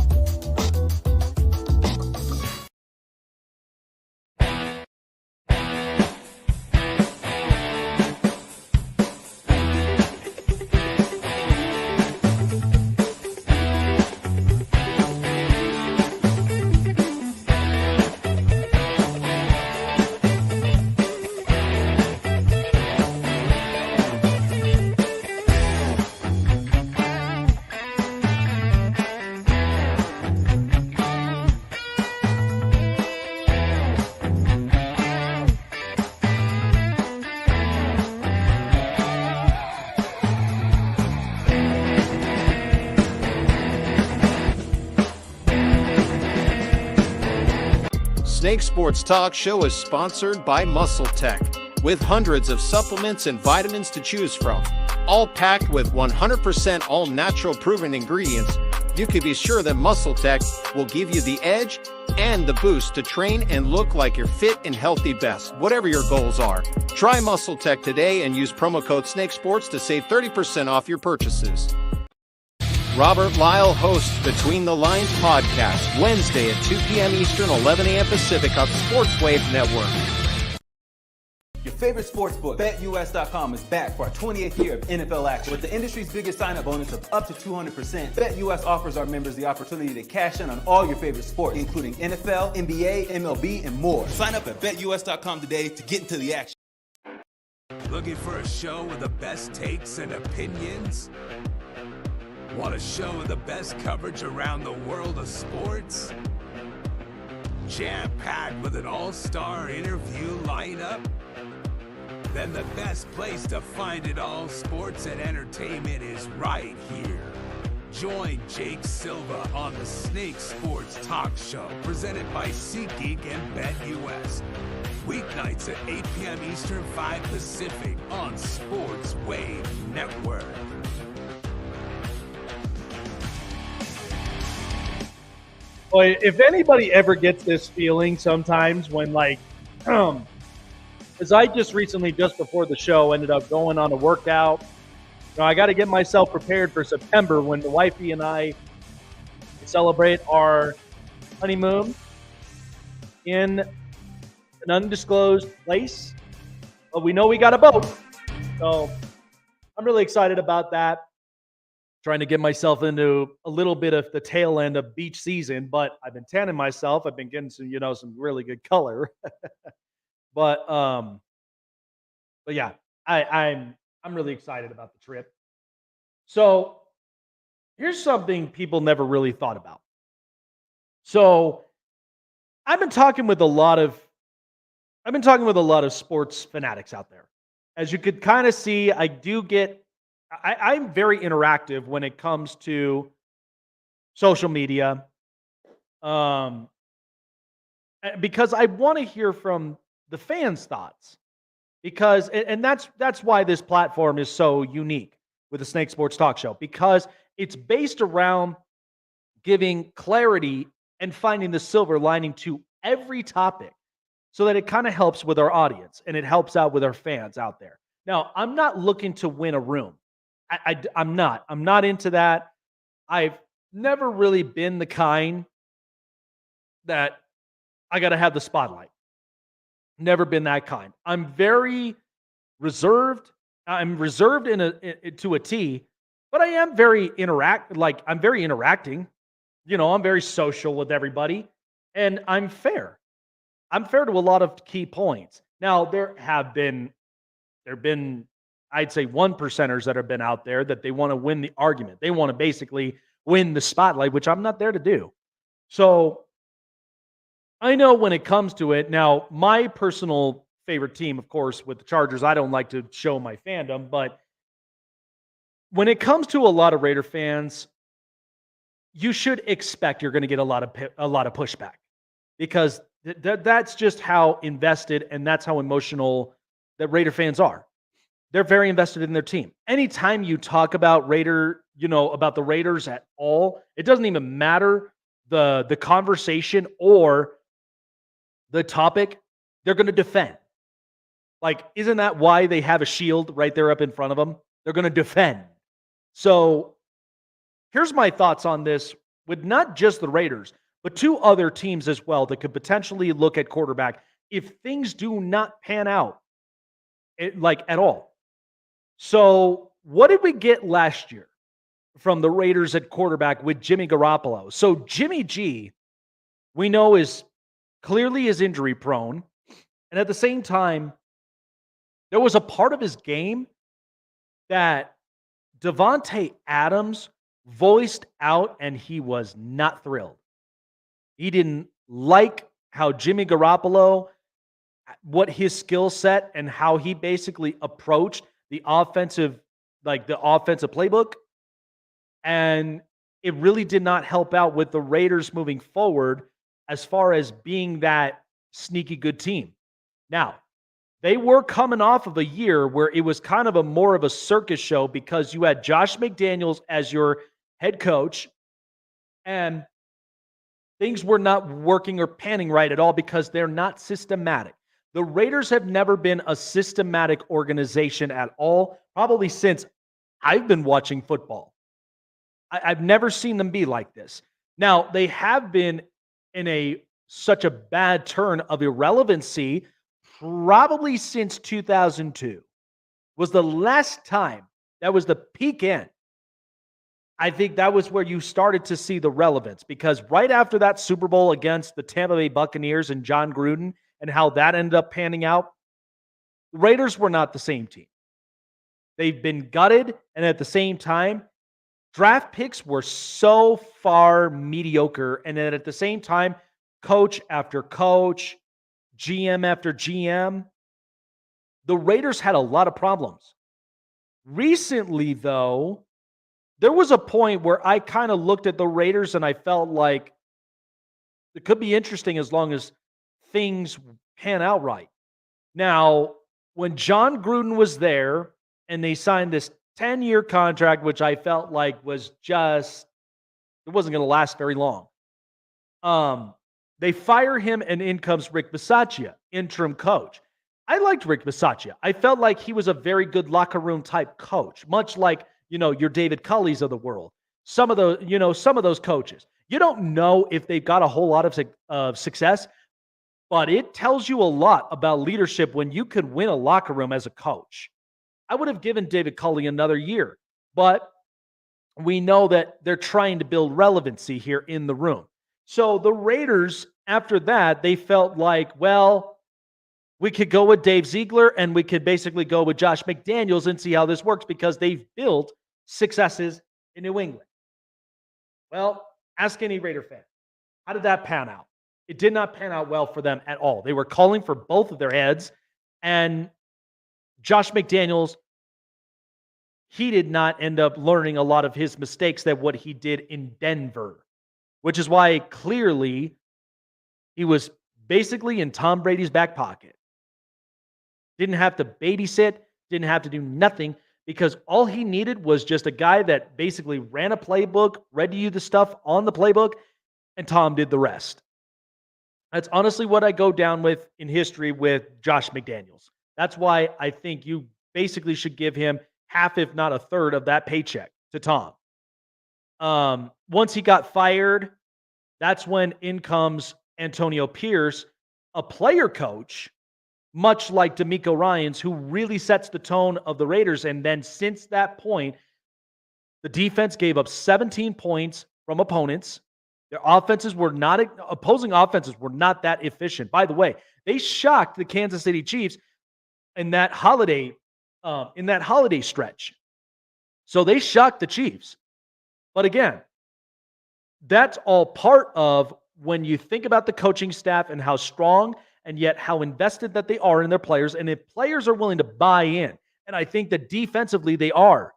S7: Snake Sports Talk Show is sponsored by Muscle Tech, with hundreds of supplements and vitamins to choose from, all packed with 100% all-natural proven ingredients. You can be sure that Muscle Tech will give you the edge and the boost to train and look like your fit and healthy best, whatever your goals are. Try Muscle Tech today and use promo code SNAKESPORTS to save 30% off your purchases. Robert Lyle hosts Between the Lines podcast, Wednesday at 2 p.m. Eastern, 11 a.m. Pacific on Sports Wave Network.
S4: Your favorite sportsbook, BetUS.com, is back for our 28th year of NFL action. With the industry's biggest sign-up bonus of up to 200%, BetUS offers our members the opportunity to cash in on all your favorite sports, including NFL, NBA, MLB, and more. Sign up at BetUS.com today to get into the action.
S5: Looking for a show with the best takes and opinions? Want a show with the best coverage around the world of sports? Jam-packed with an all-star interview lineup? Then the best place to find it all, sports and entertainment, is right here. Join Jake Silva on the Snake Sports Talk Show, presented by SeatGeek and BetUS. Weeknights at 8 p.m. Eastern, 5 Pacific on Sports Wave Network.
S3: Boy, if anybody ever gets this feeling sometimes when, like, as I just recently, just before the show, ended up going on a workout. You know, I got to get myself prepared for September when the wifey and I celebrate our honeymoon in an undisclosed place. But we know we got a boat. So I'm really excited about that. Trying to get myself into a little bit of the tail end of beach season, but I've been tanning myself. I've been getting some, some really good color. but yeah, I'm really excited about the trip. So here's something people never really thought about. So I've been talking with a lot of sports fanatics out there. As you could kind of see, I'm very interactive when it comes to social media, because I want to hear from the fans' thoughts. And that's why this platform is so unique with the Snake Sports Talk Show, because it's based around giving clarity and finding the silver lining to every topic, so that it kind of helps with our audience and it helps out with our fans out there. Now, I'm not looking to win a room. I'm not into that. I've never really been the kind that I got to have the spotlight. Never been that kind. I'm very reserved. I'm reserved to a T, but I am very I'm very interacting. I'm very social with everybody, and I'm fair. I'm fair to a lot of key points. Now, there have been, I'd say, 1%ers that have been out there that they want to win the argument. They want to basically win the spotlight, which I'm not there to do. So I know when it comes to it, now my personal favorite team, of course, with the Chargers, I don't like to show my fandom, but when it comes to a lot of Raider fans, you should expect you're going to get a lot of pushback. because that's just how invested and that's how emotional that Raider fans are. They're very invested in their team. Anytime you talk about about the Raiders at all, it doesn't even matter the conversation or the topic, they're going to defend. Like, isn't that why they have a shield right there up in front of them? They're going to defend. So here's my thoughts on this with not just the Raiders, but two other teams as well that could potentially look at quarterback if things do not pan out at all. So what did we get last year from the Raiders at quarterback with Jimmy Garoppolo? So Jimmy G, we know, is clearly injury prone. And at the same time, there was a part of his game that Davante Adams voiced out, and he was not thrilled. He didn't like how Jimmy Garoppolo, what his skill set and how he basically approached the offensive playbook. And it really did not help out with the Raiders moving forward as far as being that sneaky good team. Now, they were coming off of a year where it was kind of more of a circus show because you had Josh McDaniels as your head coach, and things were not working or panning right at all because they're not systematic. The Raiders have never been a systematic organization at all, probably since I've been watching football. I've never seen them be like this. Now, they have been in such a bad turn of irrelevancy probably since 2002 was the last time. That was the peak end. I think that was where you started to see the relevance, because right after that Super Bowl against the Tampa Bay Buccaneers and John Gruden and how that ended up panning out, the Raiders were not the same team. They've been gutted, and at the same time, draft picks were so far mediocre, and then at the same time, coach after coach, GM after GM, the Raiders had a lot of problems. Recently, though, there was a point where I kind of looked at the Raiders and I felt like it could be interesting as long as things pan out right. Now, when John Gruden was there and they signed this 10-year contract, which I felt like was just, it wasn't going to last very long. They fire him and in comes Rick Bisaccia, interim coach. I liked Rick Bisaccia. I felt like he was a very good locker room type coach, much like, your David Culley's of the world. Some of those coaches. You don't know if they've got a whole lot of success, but it tells you a lot about leadership when you can win a locker room as a coach. I would have given David Culley another year, but we know that they're trying to build relevancy here in the room. So the Raiders, after that, they felt like, well, we could go with Dave Ziegler and we could basically go with Josh McDaniels and see how this works because they've built successes in New England. Well, ask any Raider fan. How did that pan out? It did not pan out well for them at all. They were calling for both of their heads, and Josh McDaniels, he did not end up learning a lot of his mistakes that what he did in Denver, which is why clearly he was basically in Tom Brady's back pocket. Didn't have to babysit, didn't have to do nothing, because all he needed was just a guy that basically ran a playbook, read you the stuff on the playbook, and Tom did the rest. That's honestly what I go down with in history with Josh McDaniels. That's why I think you basically should give him half, if not a third, of that paycheck to Tom. Once he got fired, that's when in comes Antonio Pierce, a player coach, much like DeMeco Ryans, who really sets the tone of the Raiders. And then since that point, the defense gave up 17 points from opponents. Their opposing offenses were not that efficient. By the way, they shocked the Kansas City Chiefs in that holiday stretch. So they shocked the Chiefs. But again, that's all part of when you think about the coaching staff and how strong and yet how invested that they are in their players, and if players are willing to buy in. And I think that defensively they are.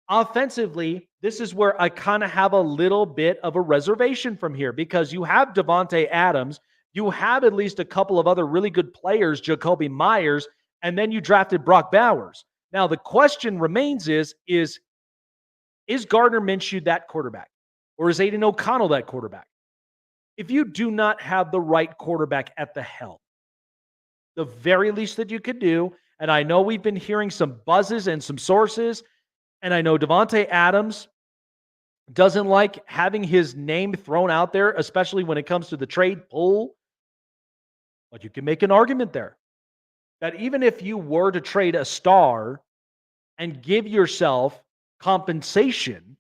S3: Offensively, this is where I kind of have a little bit of a reservation from here, because you have Davante Adams, You have at least a couple of other really good players, Jacoby Myers, and then you drafted Brock Bowers. Now, the question remains is Gardner Minshew that quarterback? Or is Aiden O'Connell that quarterback? If you do not have the right quarterback at the helm, the very least that you could do, and I know we've been hearing some buzzes and some sources, and I know Devontae Adams doesn't like having his name thrown out there, especially when it comes to the trade pool. But you can make an argument there that even if you were to trade a star and give yourself compensation,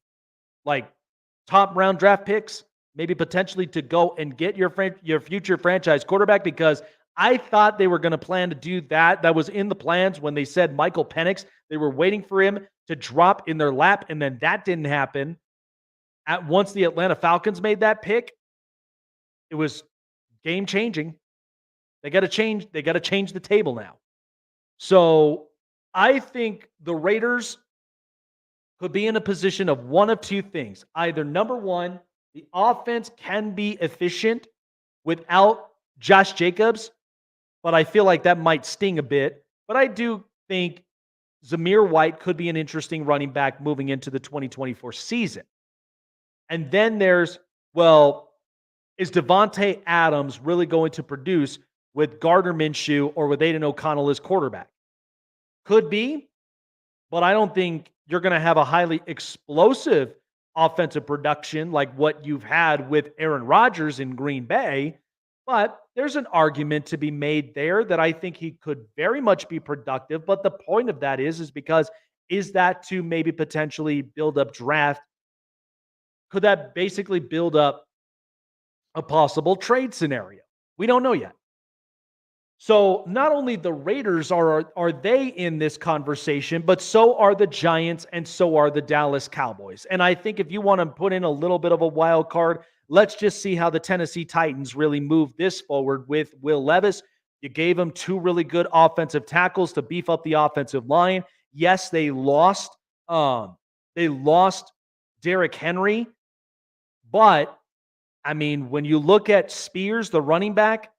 S3: like top round draft picks, maybe potentially to go and get your future franchise quarterback, because I thought they were going to plan to do that. That was in the plans when they said Michael Penix. They were waiting for him to drop in their lap, and then that didn't happen. Once the Atlanta Falcons made that pick, it was game changing. They got to change. They got to change the table now. So I think the Raiders could be in a position of one of two things. Either number one, the offense can be efficient without Josh Jacobs, but I feel like that might sting a bit. But I do think Zamir White could be an interesting running back moving into the 2024 season. And then there's, is Devontae Adams really going to produce with Gardner Minshew or with Aiden O'Connell as quarterback? Could be, but I don't think you're going to have a highly explosive offensive production like what you've had with Aaron Rodgers in Green Bay. But there's an argument to be made there that I think he could very much be productive. But the point of that is because is that to maybe potentially build up draft? Could that basically build up a possible trade scenario? We don't know yet. So not only the Raiders are they in this conversation, but so are the Giants and so are the Dallas Cowboys. And I think if you want to put in a little bit of a wild card, let's just see how the Tennessee Titans really move this forward with Will Levis. You gave them two really good offensive tackles to beef up the offensive line. Yes, they lost Derrick Henry, but I mean, when you look at Spears, the running back,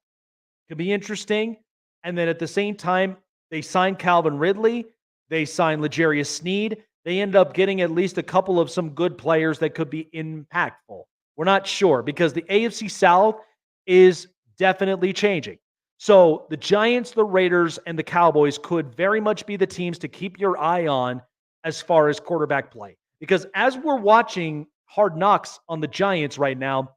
S3: could be interesting. And then at the same time, they signed Calvin Ridley. They signed L'Jarius Sneed. They ended up getting at least a couple of some good players that could be impactful. We're not sure because the AFC South is definitely changing. So the Giants, the Raiders, and the Cowboys could very much be the teams to keep your eye on as far as quarterback play. Because as we're watching Hard Knocks on the Giants right now,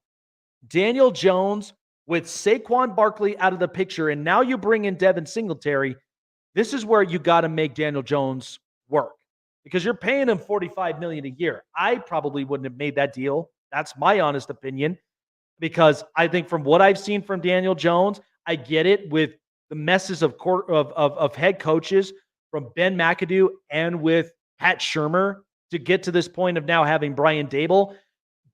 S3: Daniel Jones with Saquon Barkley out of the picture, and now you bring in Devin Singletary, this is where you got to make Daniel Jones work because you're paying him $45 million a year. I probably wouldn't have made that deal. That's my honest opinion because I think from what I've seen from Daniel Jones, I get it with the messes of head coaches from Ben McAdoo and with Pat Shurmur to get to this point of now having Brian Daboll.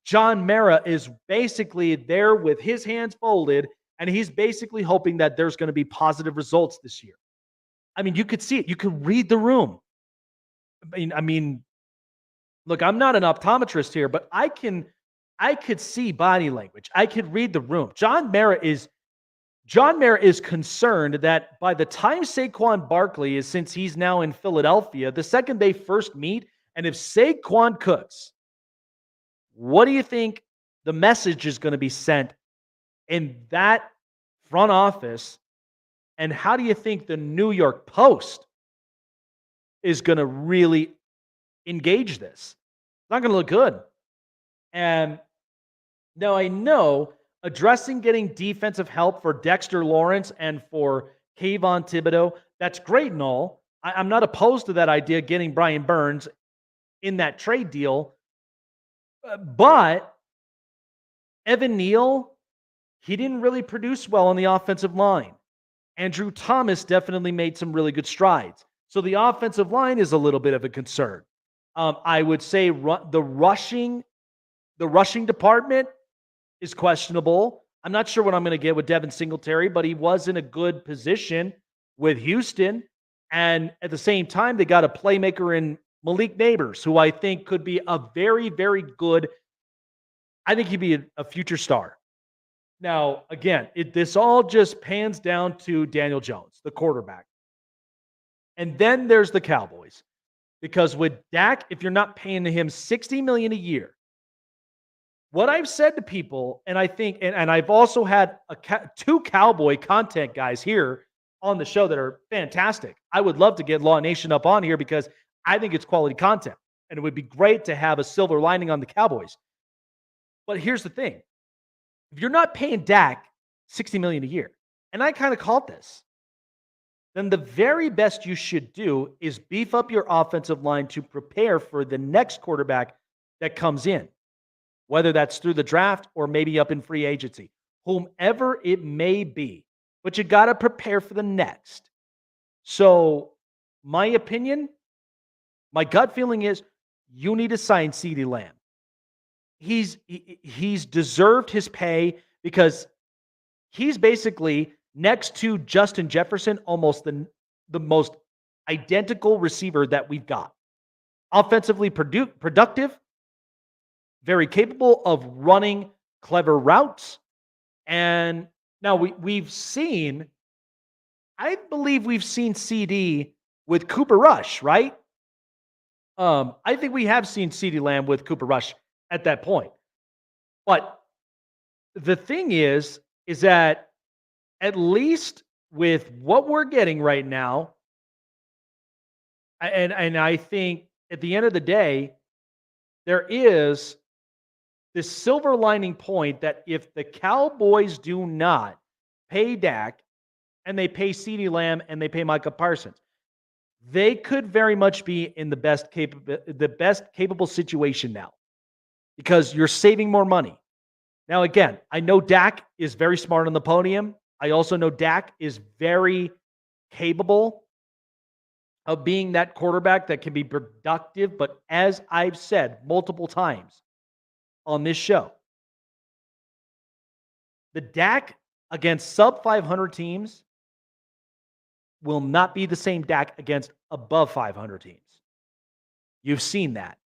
S3: John Mara is basically there with his hands folded, and he's basically hoping that there's going to be positive results this year. I mean, you could see it. You could read the room. I mean, look, I'm not an optometrist here, but I could see body language. I could read the room. John Mara is concerned that by the time Saquon Barkley is, since he's now in Philadelphia, the second they first meet, and if Saquon cooks, what do you think the message is going to be sent in that front office? And how do you think the New York Post is going to really engage this? It's not going to look good. And now I know addressing getting defensive help for Dexter Lawrence and for Kayvon Thibodeau, that's great and all. I'm not opposed to that idea, getting Brian Burns in that trade deal. But Evan Neal, he didn't really produce well on the offensive line. Andrew Thomas definitely made some really good strides. So the offensive line is a little bit of a concern. I would say the rushing department is questionable. I'm not sure what I'm going to get with Devin Singletary, but he was in a good position with Houston. And at the same time, they got a playmaker in Malik Neighbors, who I think could be a very, very good, I think he'd be a future star. Now, again, this all just pans down to Daniel Jones, the quarterback. And then there's the Cowboys. Because with Dak, if you're not paying him $60 million a year, what I've said to people, and I think, and I've also had two Cowboy content guys here on the show that are fantastic. I would love to get Law Nation up on here because I think it's quality content. And it would be great to have a silver lining on the Cowboys. But here's the thing. If you're not paying Dak $60 million a year, and I kind of called this, then the very best you should do is beef up your offensive line to prepare for the next quarterback that comes in, whether that's through the draft or maybe up in free agency, whomever it may be. But you got to prepare for the next. So my opinion, my gut feeling is you need to sign CeeDee Lamb. He's deserved his pay because he's basically next to Justin Jefferson, almost the most identical receiver that we've got. Offensively productive, very capable of running clever routes. And now we've seen, I believe we've seen CD with Cooper Rush, right? I think we have seen CeeDee Lamb with Cooper Rush at that point. But the thing is that at least with what we're getting right now, and I think at the end of the day, there is this silver lining point that if the Cowboys do not pay Dak and they pay CeeDee Lamb and they pay Micah Parsons, they could very much be in the best capable situation now because you're saving more money. Now, again, I know Dak is very smart on the podium. I also know Dak is very capable of being that quarterback that can be productive. But as I've said multiple times on this show, the Dak against sub 500 teams will not be the same Dak against above 500 teams. You've seen that.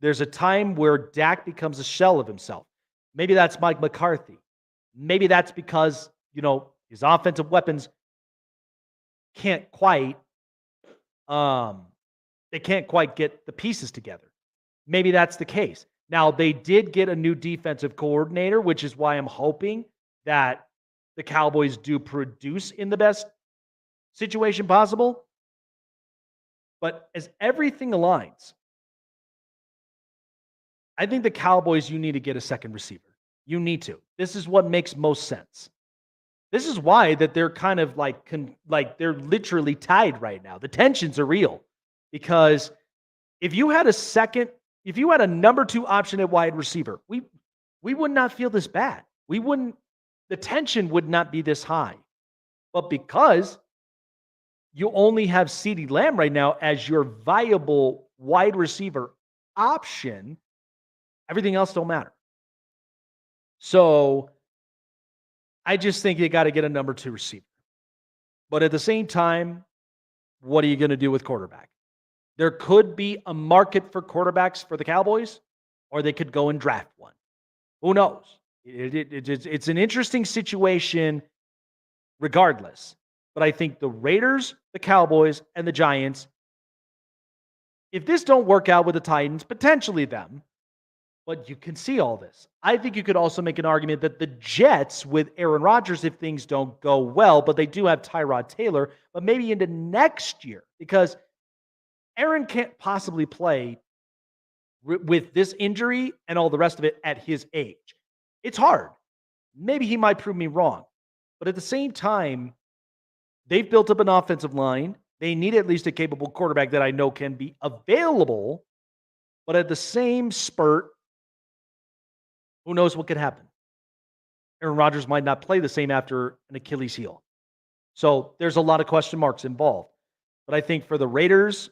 S3: There's a time where Dak becomes a shell of himself. Maybe that's Mike McCarthy. Maybe that's because, his offensive weapons can't quite, they can't quite get the pieces together. Maybe that's the case. Now, they did get a new defensive coordinator, which is why I'm hoping that the Cowboys do produce in the best situation possible. But as everything aligns, I think the Cowboys, you need to get a second receiver. You need to. This is what makes most sense. This is why that they're kind of like they're literally tied right now. The tensions are real because if you had a number 2 option at wide receiver, we would not feel this bad. The tension would not be this high. But because you only have CeeDee Lamb right now as your viable wide receiver option, everything else don't matter. So I just think you got to get a number 2 receiver. But at the same time, what are you going to do with quarterback? There could be a market for quarterbacks for the Cowboys, or they could go and draft one. Who knows? It's an interesting situation regardless. But I think the Raiders, the Cowboys, and the Giants, if this don't work out with the Titans, potentially them, but you can see all this. I think you could also make an argument that the Jets with Aaron Rodgers, if things don't go well, but they do have Tyrod Taylor, but maybe into next year, because Aaron can't possibly play with this injury and all the rest of it at his age. It's hard. Maybe he might prove me wrong. But at the same time, they've built up an offensive line. They need at least a capable quarterback that I know can be available. But at the same spurt, who knows what could happen? Aaron Rodgers might not play the same after an Achilles heel. So there's a lot of question marks involved. But I think for the Raiders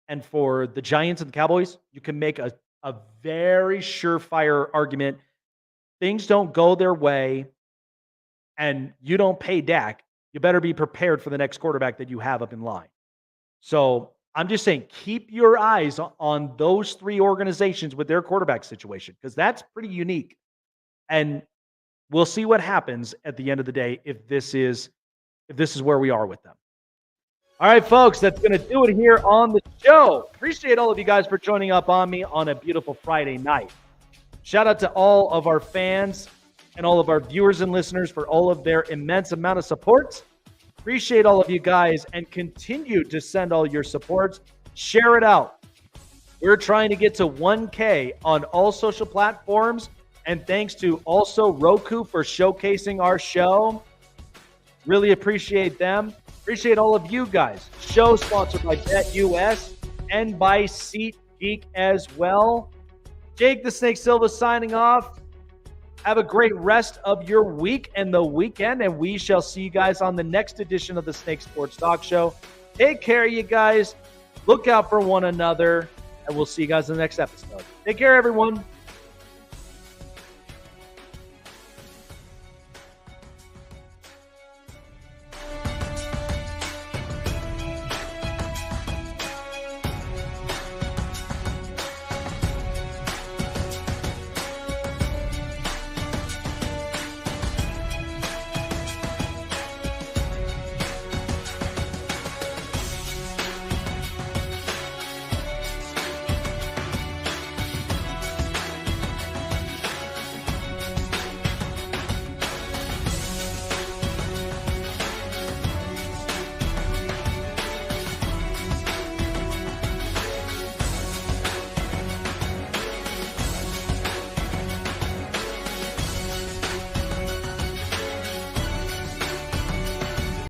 S3: and for the Giants and the Cowboys, you can make a very surefire argument. Things don't go their way and you don't pay Dak, you better be prepared for the next quarterback that you have up in line. So I'm just saying, keep your eyes on those 3 organizations with their quarterback situation, because that's pretty unique. And we'll see what happens at the end of the day if this is where we are with them. All right, folks, that's going to do it here on the show. Appreciate all of you guys for joining up on me on a beautiful Friday night. Shout out to all of our fans and all of our viewers and listeners for all of their immense amount of support. Appreciate all of you guys and continue to send all your supports. Share it out. We're trying to get to 1K on all social platforms. And thanks to also Roku for showcasing our show. Really appreciate them. Appreciate all of you guys. Show sponsored by BetUS and by SeatGeek as well. Jake the Snake Silva signing off. Have a great rest of your week and the weekend, and we shall see you guys on the next edition of the Snake Sports Talk Show. Take care, you guys. Look out for one another, and we'll see you guys in the next episode. Take care, everyone.